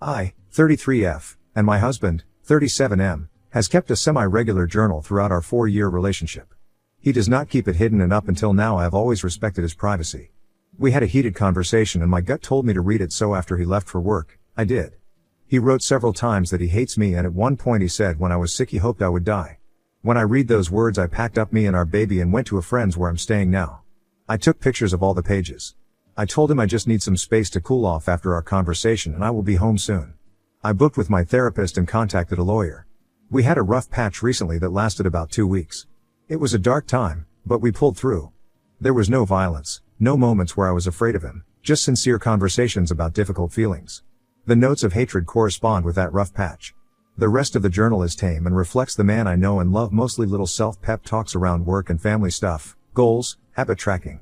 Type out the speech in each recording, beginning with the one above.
I, 33F, and my husband, 37M, has kept a semi-regular journal throughout our 4-year relationship. He does not keep it hidden, and up until now I have always respected his privacy. We had a heated conversation and my gut told me to read it, so after he left for work, I did. He wrote several times that he hates me, and at one point he said when I was sick he hoped I would die. When I read those words, I packed up me and our baby and went to a friend's where I'm staying now. I took pictures of all the pages. I told him I just need some space to cool off after our conversation and I will be home soon. I booked with my therapist and contacted a lawyer. We had a rough patch recently that lasted about 2 weeks. It was a dark time, but we pulled through. There was no violence, no moments where I was afraid of him, just sincere conversations about difficult feelings. The notes of hatred correspond with that rough patch. The rest of the journal is tame and reflects the man I know and love, mostly little self-pep talks around work and family stuff, goals, habit tracking.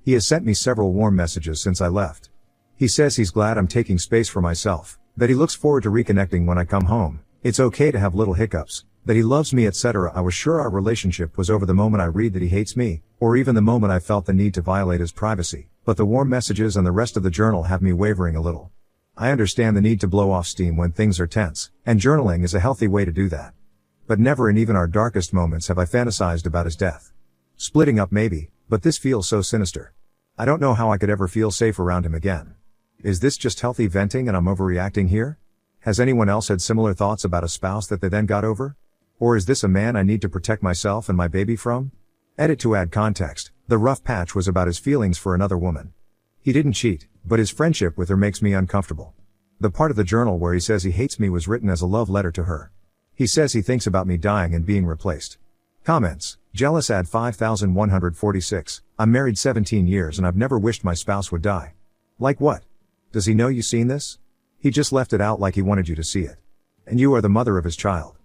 He has sent me several warm messages since I left. He says he's glad I'm taking space for myself, that he looks forward to reconnecting when I come home, it's okay to have little hiccups, that he loves me, etc. I was sure our relationship was over the moment I read that he hates me, or even the moment I felt the need to violate his privacy, but the warm messages and the rest of the journal have me wavering a little. I understand the need to blow off steam when things are tense, and journaling is a healthy way to do that. But never in even our darkest moments have I fantasized about his death. Splitting up maybe, but this feels so sinister. I don't know how I could ever feel safe around him again. Is this just healthy venting and I'm overreacting here? Has anyone else had similar thoughts about a spouse that they then got over? Or is this a man I need to protect myself and my baby from? Edit to add context, the rough patch was about his feelings for another woman. He didn't cheat, but his friendship with her makes me uncomfortable. The part of the journal where he says he hates me was written as a love letter to her. He says he thinks about me dying and being replaced. Comments, jealous ad 5146, I'm married 17 years and I've never wished my spouse would die. Like what? Does he know you seen this? He just left it out like he wanted you to see it. And you are the mother of his child.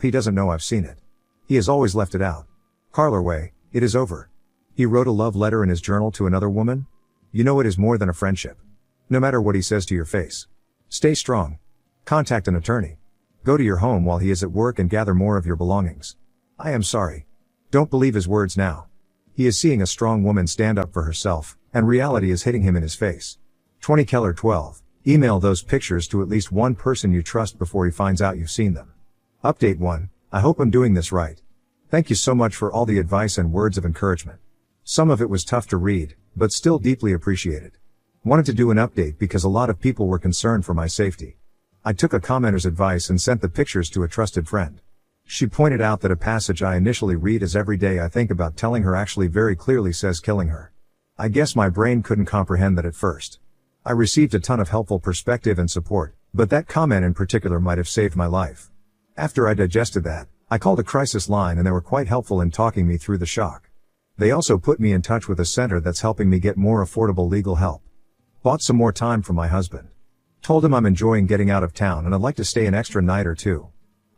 He doesn't know I've seen it. He has always left it out. Carlerway, it is over. He wrote a love letter in his journal to another woman? You know it is more than a friendship. No matter what he says to your face. Stay strong. Contact an attorney. Go to your home while he is at work and gather more of your belongings. I am sorry. Don't believe his words now. He is seeing a strong woman stand up for herself, and reality is hitting him in his face. 20 Keller 12. Email those pictures to at least one person you trust before he finds out you've seen them. Update 1. I hope I'm doing this right. Thank you so much for all the advice and words of encouragement. Some of it was tough to read, but still deeply appreciated. Wanted to do an update because a lot of people were concerned for my safety. I took a commenter's advice and sent the pictures to a trusted friend. She pointed out that a passage I initially read as every day I think about telling her actually very clearly says killing her. I guess my brain couldn't comprehend that at first. I received a ton of helpful perspective and support, but that comment in particular might have saved my life. After I digested that, I called a crisis line and they were quite helpful in talking me through the shock. They also put me in touch with a center that's helping me get more affordable legal help. Bought some more time from my husband. Told him I'm enjoying getting out of town and I'd like to stay an extra night or two.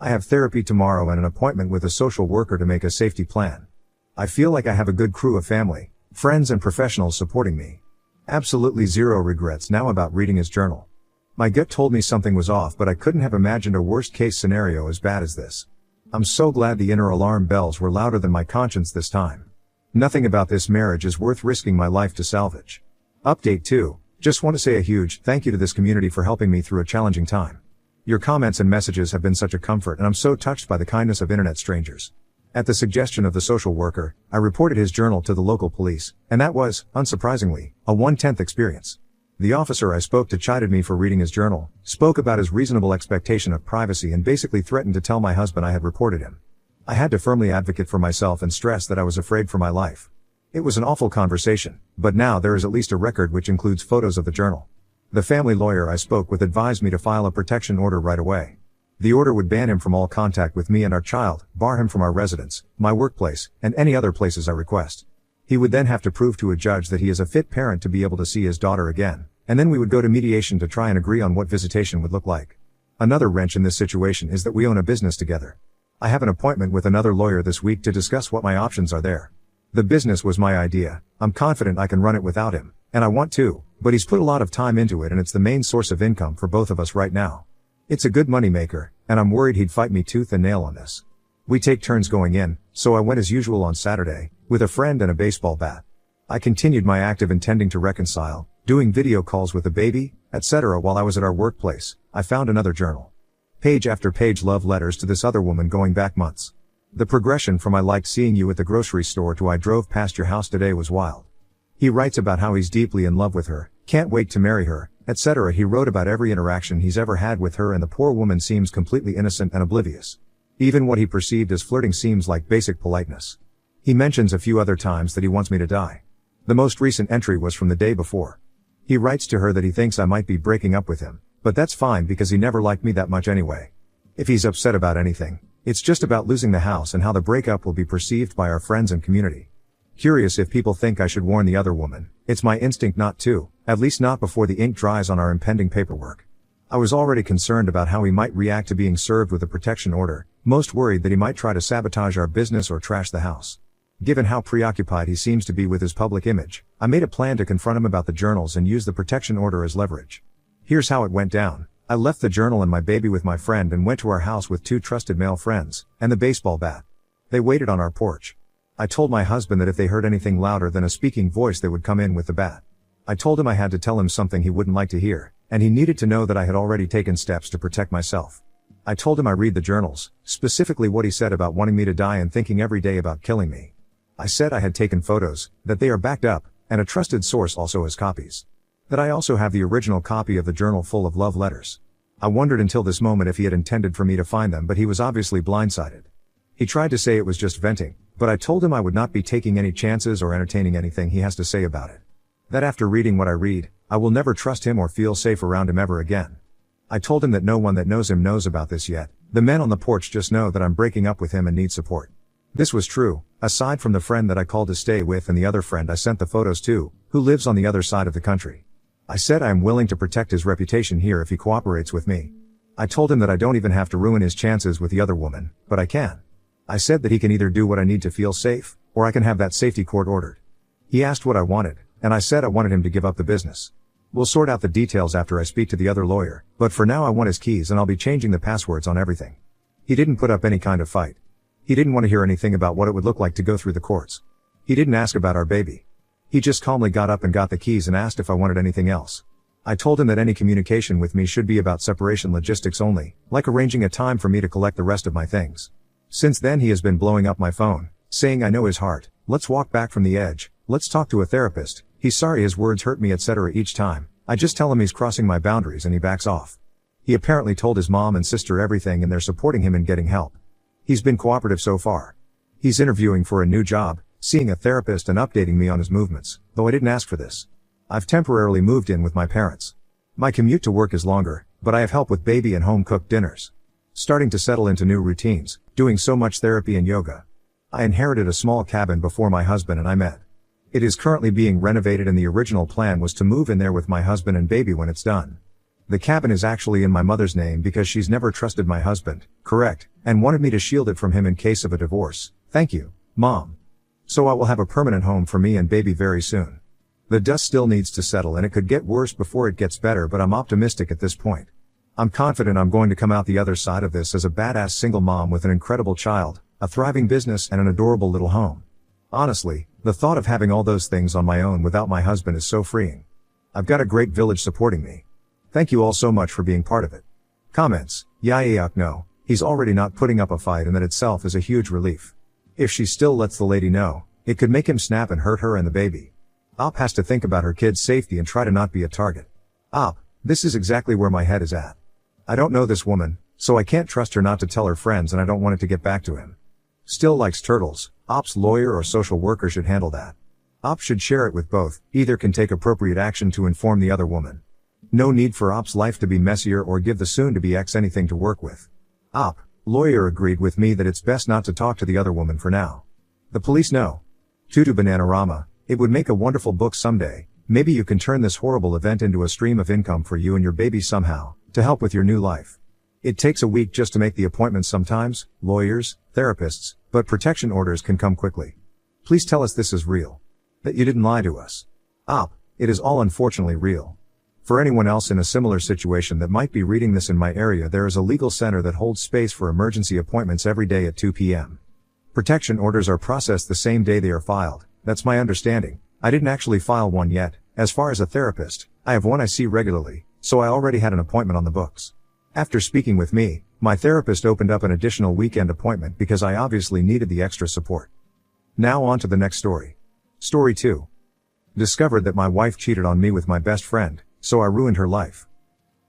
I have therapy tomorrow and an appointment with a social worker to make a safety plan. I feel like I have a good crew of family, friends and professionals supporting me. Absolutely zero regrets now about reading his journal. My gut told me something was off, but I couldn't have imagined a worst case scenario as bad as this. I'm so glad the inner alarm bells were louder than my conscience this time. Nothing about this marriage is worth risking my life to salvage. Update 2. Just want to say a huge thank you to this community for helping me through a challenging time. Your comments and messages have been such a comfort and I'm so touched by the kindness of internet strangers. At the suggestion of the social worker, I reported his journal to the local police, and that was, unsurprisingly, a 1/10 experience. The officer I spoke to chided me for reading his journal, spoke about his reasonable expectation of privacy and basically threatened to tell my husband I had reported him. I had to firmly advocate for myself and stress that I was afraid for my life. It was an awful conversation, but now there is at least a record which includes photos of the journal. The family lawyer I spoke with advised me to file a protection order right away. The order would ban him from all contact with me and our child, bar him from our residence, my workplace, and any other places I request. He would then have to prove to a judge that he is a fit parent to be able to see his daughter again, and then we would go to mediation to try and agree on what visitation would look like. Another wrench in this situation is that we own a business together. I have an appointment with another lawyer this week to discuss what my options are there. The business was my idea, I'm confident I can run it without him, and I want to, but he's put a lot of time into it and it's the main source of income for both of us right now. It's a good moneymaker, and I'm worried he'd fight me tooth and nail on this. We take turns going in, so I went as usual on Saturday, with a friend and a baseball bat. I continued my act of intending to reconcile, doing video calls with the baby, etc. While I was at our workplace, I found another journal. Page after page love letters to this other woman going back months. The progression from I liked seeing you at the grocery store to I drove past your house today was wild. He writes about how he's deeply in love with her, can't wait to marry her, etc. He wrote about every interaction he's ever had with her, and the poor woman seems completely innocent and oblivious. Even what he perceived as flirting seems like basic politeness. He mentions a few other times that he wants me to die. The most recent entry was from the day before. He writes to her that he thinks I might be breaking up with him, but that's fine because he never liked me that much anyway. If he's upset about anything, it's just about losing the house and how the breakup will be perceived by our friends and community. Curious if people think I should warn the other woman. It's my instinct not to, at least not before the ink dries on our impending paperwork. I was already concerned about how he might react to being served with a protection order, most worried that he might try to sabotage our business or trash the house. Given how preoccupied he seems to be with his public image, I made a plan to confront him about the journals and use the protection order as leverage. Here's how it went down. I left the journal and my baby with my friend and went to our house with 2 trusted male friends, and the baseball bat. They waited on our porch. I told my husband that if they heard anything louder than a speaking voice they would come in with the bat. I told him I had to tell him something he wouldn't like to hear, and he needed to know that I had already taken steps to protect myself. I told him I read the journals, specifically what he said about wanting me to die and thinking every day about killing me. I said I had taken photos, that they are backed up, and a trusted source also has copies. That I also have the original copy of the journal full of love letters. I wondered until this moment if he had intended for me to find them, but he was obviously blindsided. He tried to say it was just venting, but I told him I would not be taking any chances or entertaining anything he has to say about it. That after reading what I read, I will never trust him or feel safe around him ever again. I told him that no one that knows him knows about this yet. The men on the porch just know that I'm breaking up with him and need support. This was true, aside from the friend that I called to stay with and the other friend I sent the photos to, who lives on the other side of the country. I said I am willing to protect his reputation here if he cooperates with me. I told him that I don't even have to ruin his chances with the other woman, but I can. I said that he can either do what I need to feel safe, or I can have that safety court ordered. He asked what I wanted, and I said I wanted him to give up the business. We'll sort out the details after I speak to the other lawyer, but for now I want his keys and I'll be changing the passwords on everything. He didn't put up any kind of fight. He didn't want to hear anything about what it would look like to go through the courts. He didn't ask about our baby. He just calmly got up and got the keys and asked if I wanted anything else. I told him that any communication with me should be about separation logistics only, like arranging a time for me to collect the rest of my things. Since then he has been blowing up my phone, saying I know his heart, let's walk back from the edge, let's talk to a therapist, he's sorry his words hurt me, etc. Each time, I just tell him he's crossing my boundaries and he backs off. He apparently told his mom and sister everything and they're supporting him in getting help. He's been cooperative so far. He's interviewing for a new job, seeing a therapist and updating me on his movements, though I didn't ask for this. I've temporarily moved in with my parents. My commute to work is longer, but I have help with baby and home-cooked dinners. Starting to settle into new routines, doing so much therapy and yoga. I inherited a small cabin before my husband and I met. It is currently being renovated and the original plan was to move in there with my husband and baby when it's done. The cabin is actually in my mother's name because she's never trusted my husband, correct, and wanted me to shield it from him in case of a divorce. Thank you, Mom. So I will have a permanent home for me and baby very soon. The dust still needs to settle and it could get worse before it gets better, but I'm optimistic at this point. I'm confident I'm going to come out the other side of this as a badass single mom with an incredible child, a thriving business and an adorable little home. Honestly, the thought of having all those things on my own without my husband is so freeing. I've got a great village supporting me. Thank you all so much for being part of it. Comments. No, he's already not putting up a fight and that itself is a huge relief. If she still lets the lady know, it could make him snap and hurt her and the baby. Op has to think about her kid's safety and try to not be a target. Op, this is exactly where my head is at. I don't know this woman, so I can't trust her not to tell her friends and I don't want it to get back to him. Still likes turtles, Op's lawyer or social worker should handle that. Op should share it with both, either can take appropriate action to inform the other woman. No need for Op's life to be messier or give the soon-to-be ex anything to work with. Op, lawyer agreed with me that it's best not to talk to the other woman for now. The police know. Tutu Bananarama, it would make a wonderful book someday. Maybe you can turn this horrible event into a stream of income for you and your baby somehow, to help with your new life. It takes a week just to make the appointments sometimes, lawyers, therapists, but protection orders can come quickly. Please tell us this is real. That you didn't lie to us. Op, it is all unfortunately real. For anyone else in a similar situation that might be reading this in my area, there is a legal center that holds space for emergency appointments every day at 2 p.m. Protection orders are processed the same day they are filed, that's my understanding. I didn't actually file one yet, As far as a therapist, I have one I see regularly, so I already had an appointment on the books. After speaking with me, my therapist opened up an additional weekend appointment because I obviously needed the extra support. Now on to the next story. Story 2. Discovered that my wife cheated on me with my best friend, so I ruined her life.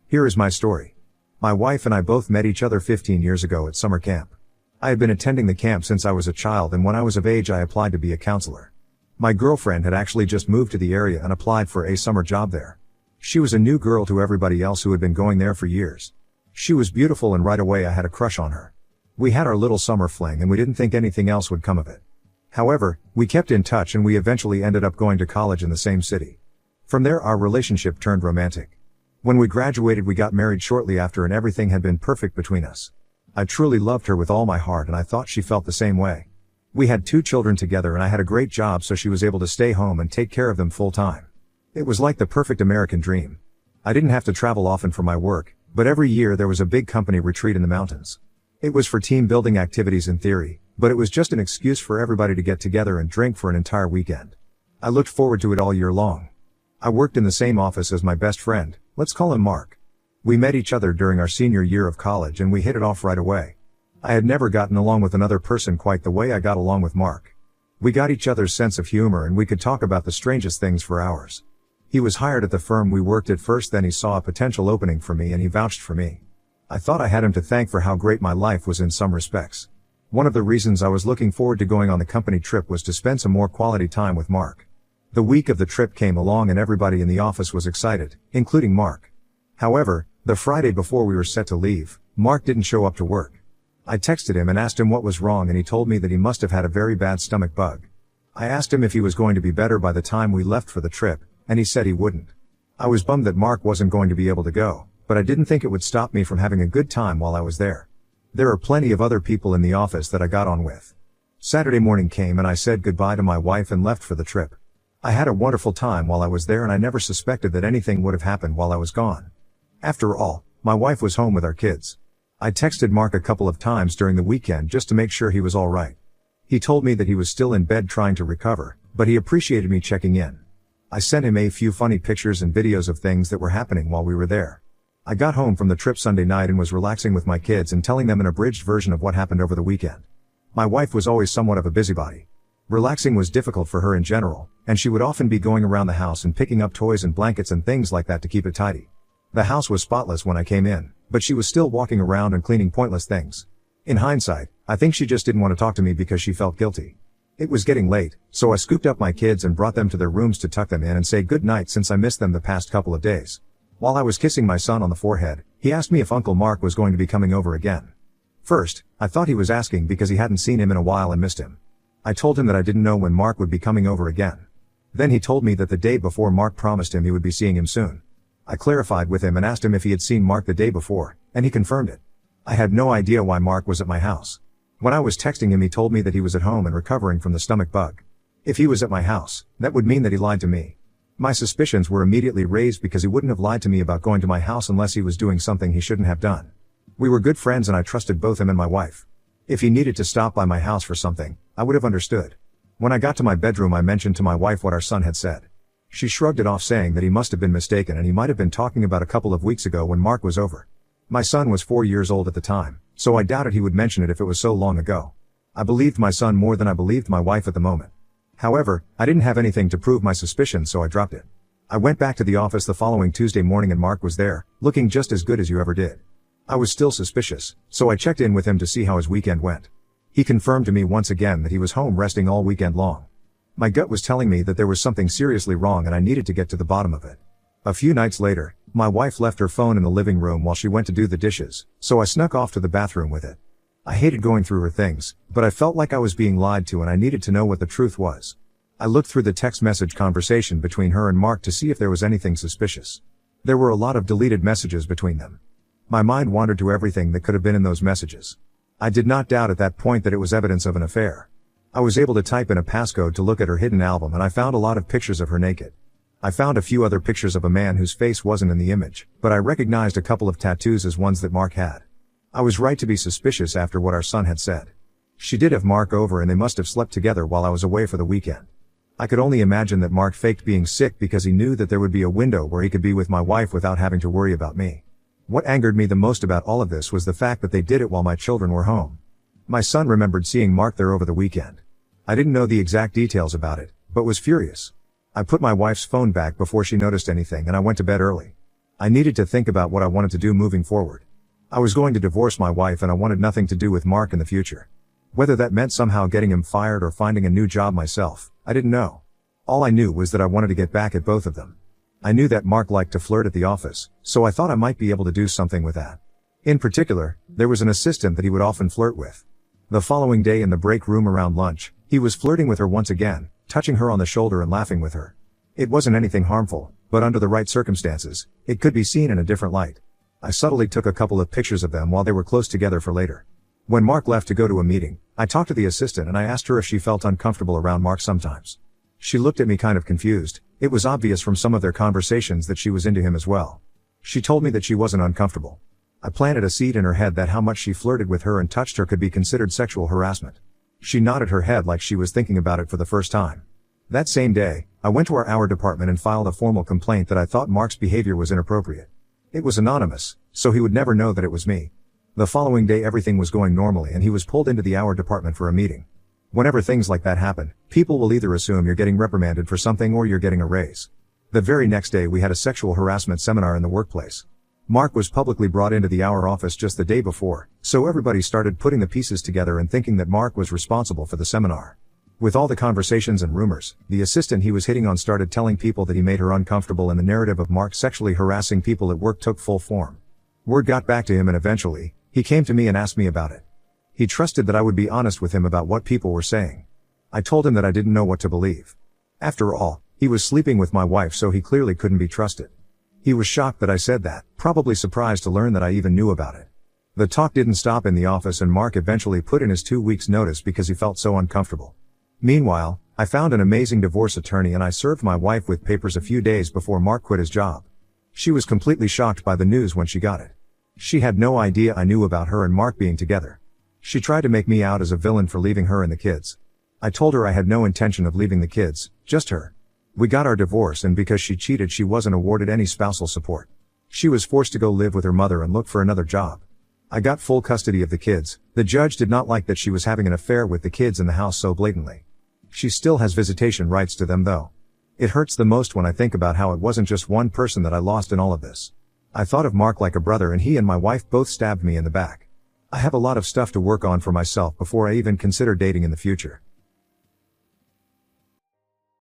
Here is my story. My wife and I both met each other 15 years ago at summer camp. I had been attending the camp since I was a child, and when I was of age I applied to be a counselor. My girlfriend had actually just moved to the area and applied for a summer job there. She was a new girl to everybody else who had been going there for years. She was beautiful, and right away I had a crush on her. We had our little summer fling and we didn't think anything else would come of it. However, we kept in touch and we eventually ended up going to college in the same city. From there our relationship turned romantic. When we graduated we got married shortly after and everything had been perfect between us. I truly loved her with all my heart and I thought she felt the same way. We had 2 children together and I had a great job, so she was able to stay home and take care of them full time. It was like the perfect American dream. I didn't have to travel often for my work, but every year there was a big company retreat in the mountains. It was for team building activities in theory, but it was just an excuse for everybody to get together and drink for an entire weekend. I looked forward to it all year long. I worked in the same office as my best friend, let's call him Mark. We met each other during our senior year of college and we hit it off right away. I had never gotten along with another person quite the way I got along with Mark. We got each other's sense of humor and we could talk about the strangest things for hours. He was hired at the firm we worked at first, then he saw a potential opening for me and he vouched for me. I thought I had him to thank for how great my life was in some respects. One of the reasons I was looking forward to going on the company trip was to spend some more quality time with Mark. The week of the trip came along and everybody in the office was excited, including Mark. However, the Friday before we were set to leave, Mark didn't show up to work. I texted him and asked him what was wrong and he told me that he must have had a very bad stomach bug. I asked him if he was going to be better by the time we left for the trip, and he said he wouldn't. I was bummed that Mark wasn't going to be able to go, but I didn't think it would stop me from having a good time while I was there. There are plenty of other people in the office that I got on with. Saturday morning came and I said goodbye to my wife and left for the trip. I had a wonderful time while I was there and I never suspected that anything would have happened while I was gone. After all, my wife was home with our kids. I texted Mark a couple of times during the weekend just to make sure he was all right. He told me that he was still in bed trying to recover, but he appreciated me checking in. I sent him a few funny pictures and videos of things that were happening while we were there. I got home from the trip Sunday night and was relaxing with my kids and telling them an abridged version of what happened over the weekend. My wife was always somewhat of a busybody. Relaxing was difficult for her in general, and she would often be going around the house and picking up toys and blankets and things like that to keep it tidy. The house was spotless when I came in, but she was still walking around and cleaning pointless things. In hindsight, I think she just didn't want to talk to me because she felt guilty. It was getting late, so I scooped up my kids and brought them to their rooms to tuck them in and say good night since I missed them the past couple of days. While I was kissing my son on the forehead, he asked me if Uncle Mark was going to be coming over again. First, I thought he was asking because he hadn't seen him in a while and missed him. I told him that I didn't know when Mark would be coming over again. Then he told me that the day before Mark promised him he would be seeing him soon. I clarified with him and asked him if he had seen Mark the day before, and he confirmed it. I had no idea why Mark was at my house. When I was texting him he told me that he was at home and recovering from the stomach bug. If he was at my house, that would mean that he lied to me. My suspicions were immediately raised because he wouldn't have lied to me about going to my house unless he was doing something he shouldn't have done. We were good friends and I trusted both him and my wife. If he needed to stop by my house for something, I would have understood. When I got to my bedroom I mentioned to my wife what our son had said. She shrugged it off saying that he must have been mistaken and he might have been talking about a couple of weeks ago when Mark was over. My son was 4 years old at the time, so I doubted he would mention it if it was so long ago. I believed my son more than I believed my wife at the moment. However, I didn't have anything to prove my suspicion, so I dropped it. I went back to the office the following Tuesday morning and Mark was there, looking just as good as you ever did. I was still suspicious, so I checked in with him to see how his weekend went. He confirmed to me once again that he was home resting all weekend long. My gut was telling me that there was something seriously wrong and I needed to get to the bottom of it. A few nights later, my wife left her phone in the living room while she went to do the dishes, so I snuck off to the bathroom with it. I hated going through her things, but I felt like I was being lied to and I needed to know what the truth was. I looked through the text message conversation between her and Mark to see if there was anything suspicious. There were a lot of deleted messages between them. My mind wandered to everything that could have been in those messages. I did not doubt at that point that it was evidence of an affair. I was able to type in a passcode to look at her hidden album and I found a lot of pictures of her naked. I found a few other pictures of a man whose face wasn't in the image, but I recognized a couple of tattoos as ones that Mark had. I was right to be suspicious after what our son had said. She did have Mark over and they must have slept together while I was away for the weekend. I could only imagine that Mark faked being sick because he knew that there would be a window where he could be with my wife without having to worry about me. What angered me the most about all of this was the fact that they did it while my children were home. My son remembered seeing Mark there over the weekend. I didn't know the exact details about it, but was furious. I put my wife's phone back before she noticed anything and I went to bed early. I needed to think about what I wanted to do moving forward. I was going to divorce my wife and I wanted nothing to do with Mark in the future. Whether that meant somehow getting him fired or finding a new job myself, I didn't know. All I knew was that I wanted to get back at both of them. I knew that Mark liked to flirt at the office, so I thought I might be able to do something with that. In particular, there was an assistant that he would often flirt with. The following day in the break room around lunch, he was flirting with her once again, touching her on the shoulder and laughing with her. It wasn't anything harmful, but under the right circumstances, it could be seen in a different light. I subtly took a couple of pictures of them while they were close together for later. When Mark left to go to a meeting, I talked to the assistant and I asked her if she felt uncomfortable around Mark sometimes. She looked at me kind of confused. It was obvious from some of their conversations that she was into him as well. She told me that she wasn't uncomfortable. I planted a seed in her head that how much she flirted with her and touched her could be considered sexual harassment. She nodded her head like she was thinking about it for the first time. That same day, I went to our department and filed a formal complaint that I thought Mark's behavior was inappropriate. It was anonymous, so he would never know that it was me. The following day everything was going normally and he was pulled into the department for a meeting. Whenever things like that happen, people will either assume you're getting reprimanded for something or you're getting a raise. The very next day we had a sexual harassment seminar in the workplace. Mark was publicly brought into the office just the day before, so everybody started putting the pieces together and thinking that Mark was responsible for the seminar. With all the conversations and rumors, the assistant he was hitting on started telling people that he made her uncomfortable and the narrative of Mark sexually harassing people at work took full form. Word got back to him and eventually, he came to me and asked me about it. He trusted that I would be honest with him about what people were saying. I told him that I didn't know what to believe. After all, he was sleeping with my wife so he clearly couldn't be trusted. He was shocked that I said that, probably surprised to learn that I even knew about it. The talk didn't stop in the office and Mark eventually put in his 2 weeks notice because he felt so uncomfortable. Meanwhile, I found an amazing divorce attorney and I served my wife with papers a few days before Mark quit his job. She was completely shocked by the news when she got it. She had no idea I knew about her and Mark being together. She tried to make me out as a villain for leaving her and the kids. I told her I had no intention of leaving the kids, just her. We got our divorce and because she cheated she wasn't awarded any spousal support. She was forced to go live with her mother and look for another job. I got full custody of the kids. The judge did not like that she was having an affair with the kids in the house so blatantly. She still has visitation rights to them though. It hurts the most when I think about how it wasn't just one person that I lost in all of this. I thought of Mark like a brother and he and my wife both stabbed me in the back. I have a lot of stuff to work on for myself before I even consider dating in the future.